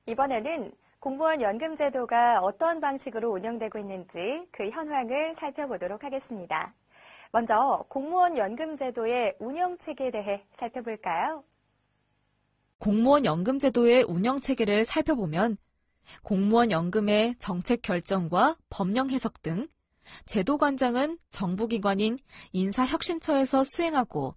이번에는 공무원 연금제도가 어떤 방식으로 운영되고 있는지 그 현황을 살펴보도록 하겠습니다. 먼저 공무원 연금제도의 운영체계에 대해 살펴볼까요? 공무원 연금제도의 운영체계를 살펴보면 공무원 연금의 정책 결정과 법령 해석 등 제도관장은 정부기관인 인사혁신처에서 수행하고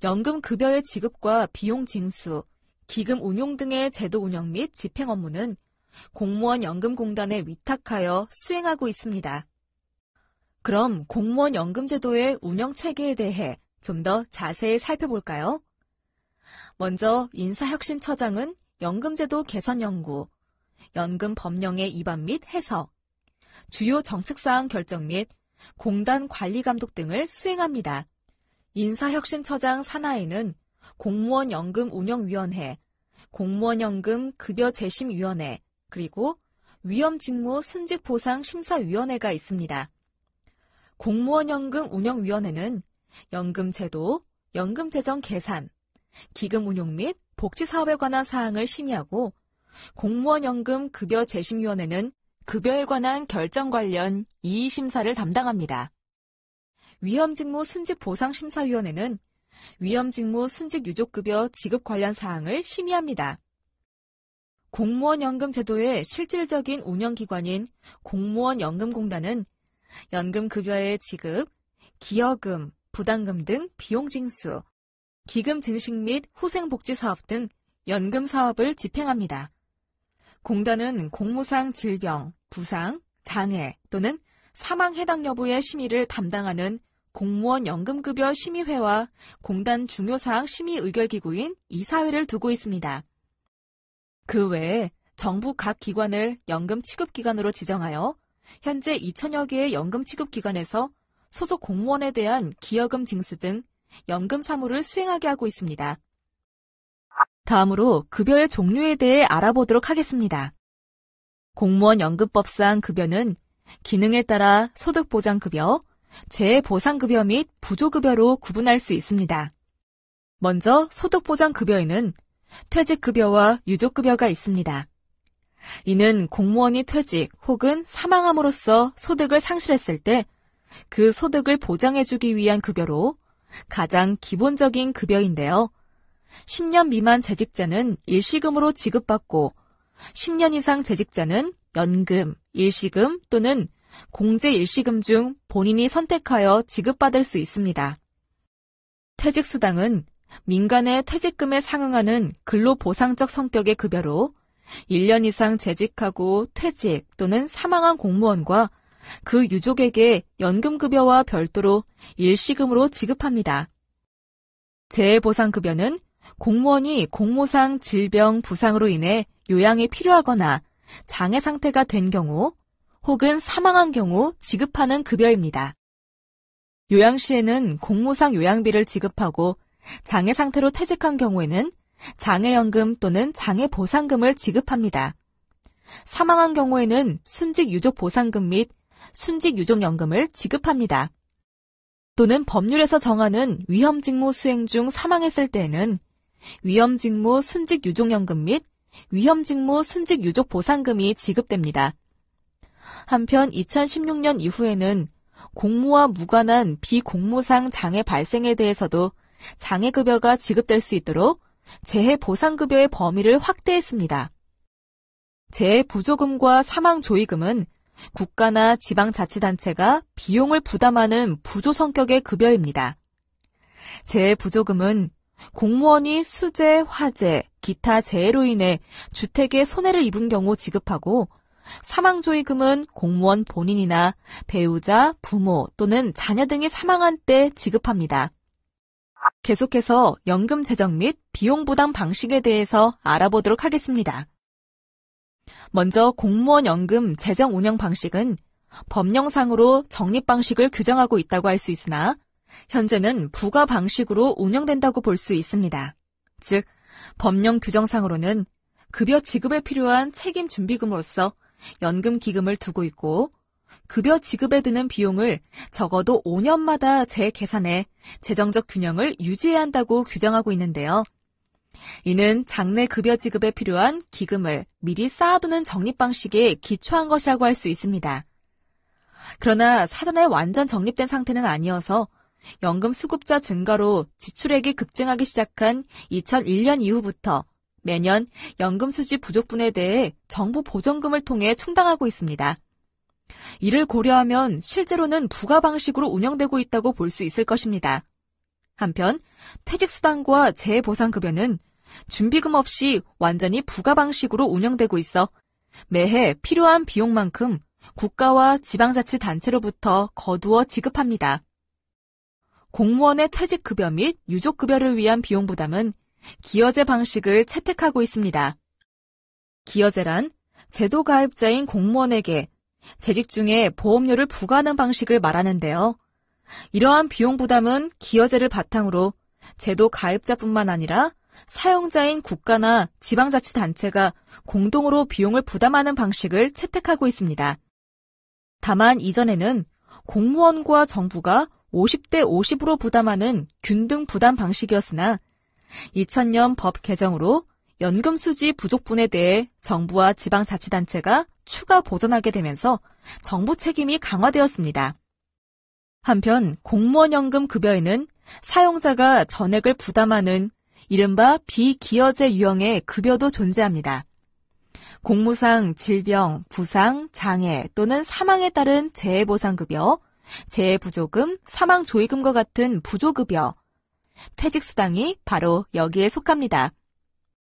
연금급여의 지급과 비용 징수, 기금 운용 등의 제도 운영 및 집행 업무는 공무원 연금공단에 위탁하여 수행하고 있습니다. 그럼 공무원 연금제도의 운영체계에 대해 좀 더 자세히 살펴볼까요? 먼저 인사혁신처장은 연금제도 개선 연구, 연금 법령의 위반 및 해석, 주요 정책사항 결정 및 공단 관리 감독 등을 수행합니다. 인사혁신처장 산하에는 공무원 연금 운영위원회, 공무원 연금 급여 재심위원회, 그리고 위험직무 순직보상심사위원회가 있습니다. 공무원 연금 운영위원회는 연금제도, 연금재정 계산, 기금 운용 및 복지사업에 관한 사항을 심의하고 공무원 연금 급여 재심위원회는 급여에 관한 결정 관련 이의심사를 담당합니다. 위험직무 순직보상심사위원회는 위험직무 순직유족급여 지급 관련 사항을 심의합니다. 공무원 연금 제도의 실질적인 운영기관인 공무원 연금공단은 연금급여의 지급, 기여금, 부담금 등 비용 징수, 기금 증식 및 후생복지사업 등 연금 사업을 집행합니다. 공단은 공무상 질병, 부상, 장애 또는 사망 해당 여부의 심의를 담당하는 공무원 연금급여 심의회와 공단 중요사항 심의 의결기구인 이사회를 두고 있습니다. 그 외에 정부 각 기관을 연금 취급기관으로 지정하여 현재 2천여 개의 연금 취급기관에서 소속 공무원에 대한 기여금 징수 등 연금 사무를 수행하게 하고 있습니다. 다음으로 급여의 종류에 대해 알아보도록 하겠습니다. 공무원 연금법상 급여는 기능에 따라 소득보장급여, 재보상급여 및 부조급여로 구분할 수 있습니다. 먼저 소득보장급여에는 퇴직급여와 유족급여가 있습니다. 이는 공무원이 퇴직 혹은 사망함으로써 소득을 상실했을 때 그 소득을 보장해주기 위한 급여로 가장 기본적인 급여인데요. 10년 미만 재직자는 일시금으로 지급받고 10년 이상 재직자는 연금, 일시금 또는 공제 일시금 중 본인이 선택하여 지급받을 수 있습니다. 퇴직수당은 민간의 퇴직금에 상응하는 근로보상적 성격의 급여로 1년 이상 재직하고 퇴직 또는 사망한 공무원과 그 유족에게 연금급여와 별도로 일시금으로 지급합니다. 재보상급여는 공무원이 공무상 질병, 부상으로 인해 요양이 필요하거나 장애 상태가 된 경우 혹은 사망한 경우 지급하는 급여입니다. 요양 시에는 공무상 요양비를 지급하고 장애 상태로 퇴직한 경우에는 장애연금 또는 장애보상금을 지급합니다. 사망한 경우에는 순직유족보상금 및 순직유족연금을 지급합니다. 또는 법률에서 정하는 위험직무 수행 중 사망했을 때에는 위험직무 순직유족연금 및 위험직무 순직유족보상금이 지급됩니다. 한편 2016년 이후에는 공무와 무관한 비공무상 장애 발생에 대해서도 장애급여가 지급될 수 있도록 재해보상급여의 범위를 확대했습니다. 재해부조금과 사망조의금은 국가나 지방자치단체가 비용을 부담하는 부조 성격의 급여입니다. 재해부조금은 공무원이 수재, 화재, 기타 재해로 인해 주택에 손해를 입은 경우 지급하고 사망조의금은 공무원 본인이나 배우자, 부모 또는 자녀 등이 사망한 때 지급합니다. 계속해서 연금 재정 및 비용 부담 방식에 대해서 알아보도록 하겠습니다. 먼저 공무원 연금 재정 운영 방식은 법령상으로 적립 방식을 규정하고 있다고 할 수 있으나 현재는 부과 방식으로 운영된다고 볼 수 있습니다. 즉, 법령 규정상으로는 급여 지급에 필요한 책임 준비금으로서 연금 기금을 두고 있고 급여 지급에 드는 비용을 적어도 5년마다 재계산해 재정적 균형을 유지해야 한다고 규정하고 있는데요. 이는 장래 급여 지급에 필요한 기금을 미리 쌓아두는 적립 방식에 기초한 것이라고 할 수 있습니다. 그러나 사전에 완전 적립된 상태는 아니어서 연금 수급자 증가로 지출액이 급증하기 시작한 2001년 이후부터 매년 연금 수지 부족분에 대해 정부 보전금을 통해 충당하고 있습니다. 이를 고려하면 실제로는 부가 방식으로 운영되고 있다고 볼 수 있을 것입니다. 한편 퇴직수당과 재보상급여는 준비금 없이 완전히 부가 방식으로 운영되고 있어 매해 필요한 비용만큼 국가와 지방자치단체로부터 거두어 지급합니다. 공무원의 퇴직급여 및 유족급여를 위한 비용 부담은 기여제 방식을 채택하고 있습니다. 기여제란 제도 가입자인 공무원에게 재직 중에 보험료를 부과하는 방식을 말하는데요. 이러한 비용 부담은 기여제를 바탕으로 제도 가입자뿐만 아니라 사용자인 국가나 지방자치단체가 공동으로 비용을 부담하는 방식을 채택하고 있습니다. 다만 이전에는 공무원과 정부가 50대 50으로 부담하는 균등 부담 방식이었으나 2000년 법 개정으로 연금 수지 부족분에 대해 정부와 지방자치단체가 추가 보전하게 되면서 정부 책임이 강화되었습니다. 한편 공무원 연금 급여에는 사용자가 전액을 부담하는 이른바 비기여제 유형의 급여도 존재합니다. 공무상 질병, 부상, 장애 또는 사망에 따른 재해보상급여, 재해부조금, 사망조의금과 같은 부조급여, 퇴직수당이 바로 여기에 속합니다.